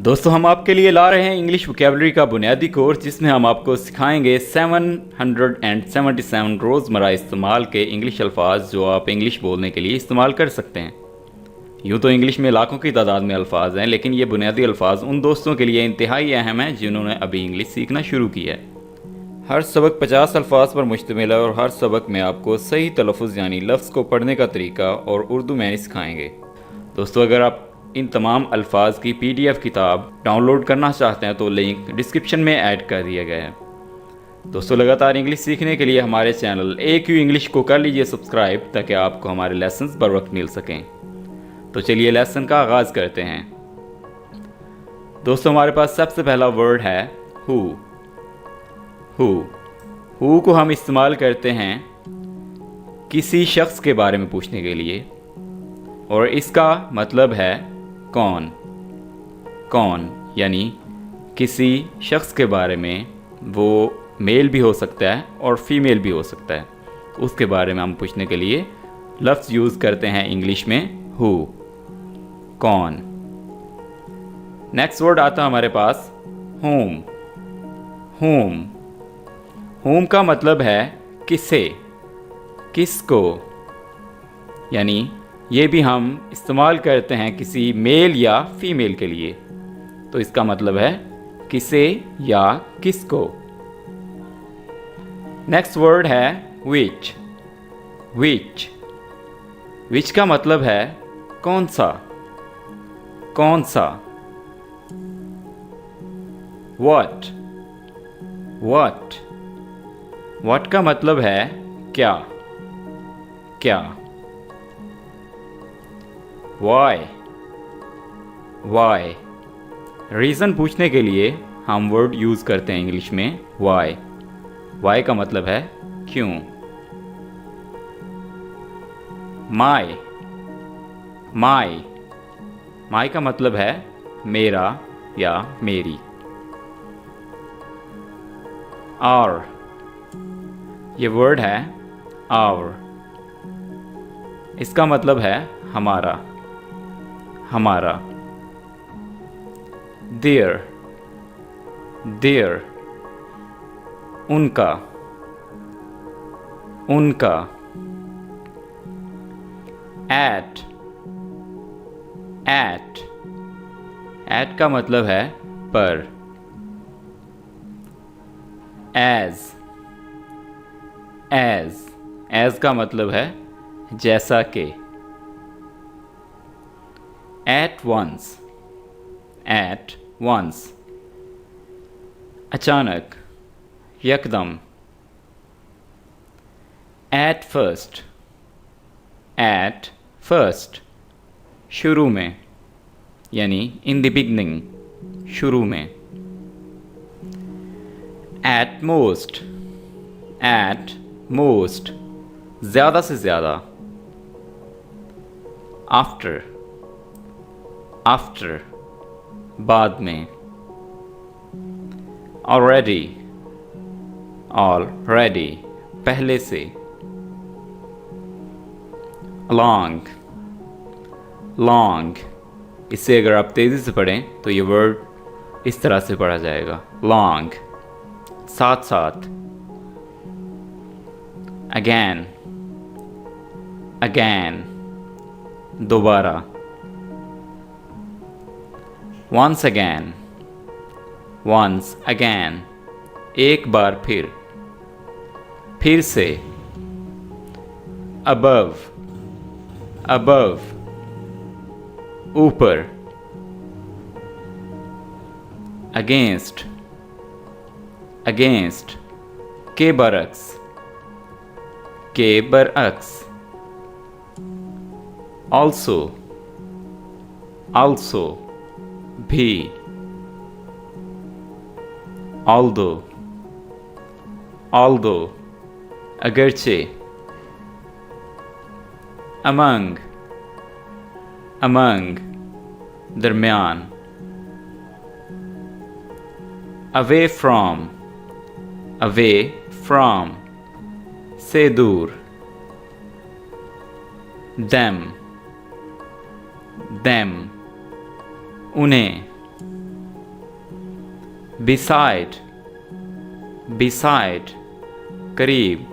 दोस्तों हम आपके लिए ला रहे हैं इंग्लिश वोकेबलरी का बुनियादी कोर्स जिसमें हम आपको सिखाएंगे 777 रोज़मर्रा इस्तेमाल के इंग्लिश अल्फाज जो आप इंग्लिश बोलने के लिए इस्तेमाल कर सकते हैं। यूँ तो इंग्लिश में लाखों की तादाद में अल्फाज हैं, लेकिन ये बुनियादी अल्फाज उन दोस्तों के लिए इंतहाई अहम हैं जिन्होंने अभी इंग्लिश सीखना शुरू किया है। हर सबक 50 अल्फाज पर मुश्तमिल है और हर सबक में आपको सही तलफ़ुज़ यानी लफ्ज़ को पढ़ने का तरीका और उर्दू में सिखाएंगे। दोस्तों अगर आप इन तमाम अल्फाज की PDF किताब डाउनलोड करना चाहते हैं तो लिंक डिस्क्रिप्शन में ऐड कर दिया गया है। दोस्तों लगातार इंग्लिश सीखने के लिए हमारे चैनल AQ इंग्लिश को कर लीजिए सब्सक्राइब ताकि आपको हमारे लेसन्स बर वक्त मिल सकें। तो चलिए लेसन का आगाज़ करते हैं। दोस्तों हमारे पास सबसे पहला वर्ड है हु। हु को हम इस्तेमाल करते हैं किसी शख्स के बारे में पूछने के लिए और इसका मतलब है कौन यानी किसी शख्स के बारे में, वो मेल भी हो सकता है और फीमेल भी हो सकता है, उसके बारे में हम पूछने के लिए लफ्ज़ यूज़ करते हैं इंग्लिश में हु, कौन। नेक्स्ट वर्ड आता है हमारे पास होम का मतलब है किसे, किसको, यानी ये भी हम इस्तेमाल करते हैं किसी मेल या फीमेल के लिए, तो इसका मतलब है किसे या किसको। नेक्स्ट वर्ड है विच का मतलब है कौन सा। व्हाट का मतलब है क्या। वाई रीज़न पूछने के लिए हम वर्ड यूज़ करते हैं इंग्लिश में वाई का मतलब है क्यों। माई का मतलब है मेरा या मेरी। आवर ये वर्ड है आवर, इसका मतलब है हमारा। देयर उनका। एट का मतलब है पर। एज का मतलब है जैसा कि। एट वंस अचानक, यकदम। एट फर्स्ट शुरू में, यानी इन द बिगनिंग, शुरू में। एट मोस्ट ज़्यादा से ज़्यादा। आफ्टर बाद में। ऑलरेडी पहले से। लॉन्ग इसे अगर आप तेज़ी से पढ़ें तो ये वर्ड इस तरह से पढ़ा जाएगा लॉन्ग, साथ। अगेन दोबारा। once again एक बार फिर से। above ऊपर। against के बरअक्स। also भी। although अगरचे। among दरमियान। away from से दूर। them उन्हें। beside, beside, करीब,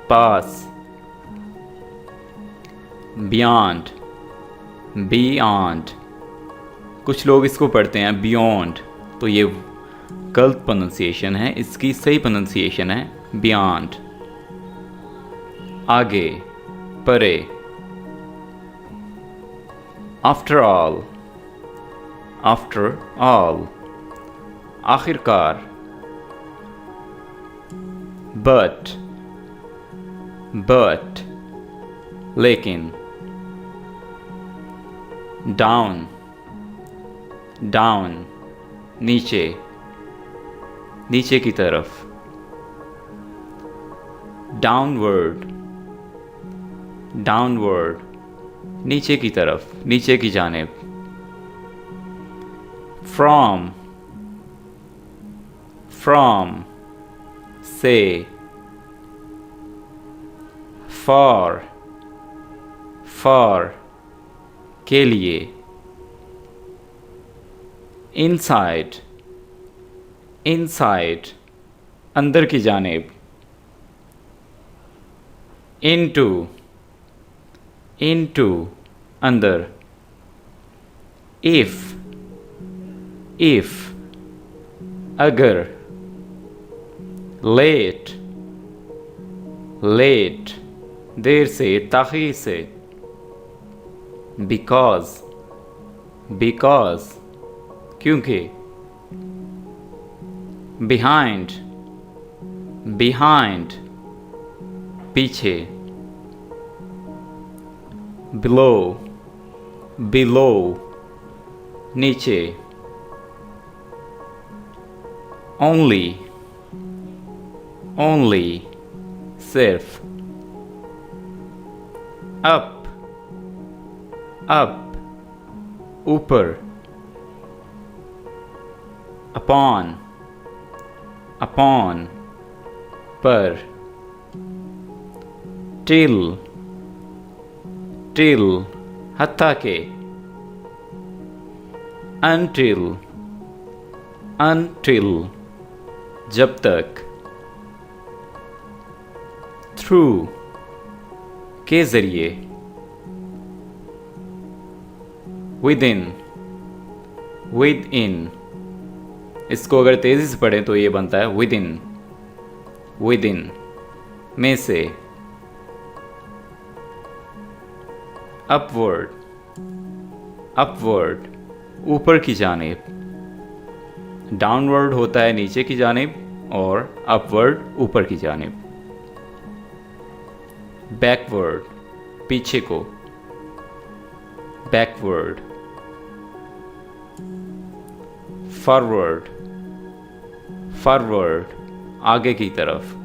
पास, beyond, beyond, कुछ लोग इसको पढ़ते हैं beyond, तो ये गलत प्रोनंसिएशन है, इसकी सही प्रोनंसिएशन है beyond। आगे, परे, after all, after all, आखिरकार, but, but, लेकिन, down, down, नीचे, नीचे की तरफ, downward, downward, नीचे की तरफ, नीचे की जानिब, from, from, से, far, far, के लिए, inside, inside, अंदर की जानिब, into, into, अंदर, if, if, अगर, late, late, देर से, ताख़ीर से, because, because, क्योंकि, behind, behind, पीछे, below, below, नीचे, only, only, सिर्फ, up, up, ऊपर, upon, upon, पर, till, till, हत्ता के, until, until, जब तक, through, के ज़रिए, within, within, इसको अगर तेज़ी से पढ़ें तो ये बनता है within, within, में से, upward, upward, ऊपर की जानिब, downward होता है नीचे की जानिब और upward ऊपर की जानिब, backward, पीछे को, backward, forward, forward, आगे की तरफ।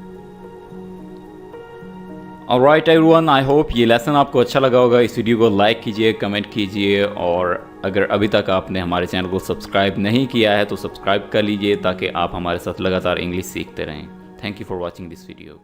ऑलराइट एवरीवन, आई होप ये लेसन आपको अच्छा लगा होगा। इस वीडियो को लाइक कीजिए, कमेंट कीजिए और अगर अभी तक आपने हमारे चैनल को सब्सक्राइब नहीं किया है तो सब्सक्राइब कर लीजिए ताकि आप हमारे साथ लगातार इंग्लिश सीखते रहें। Thank you for watching this video.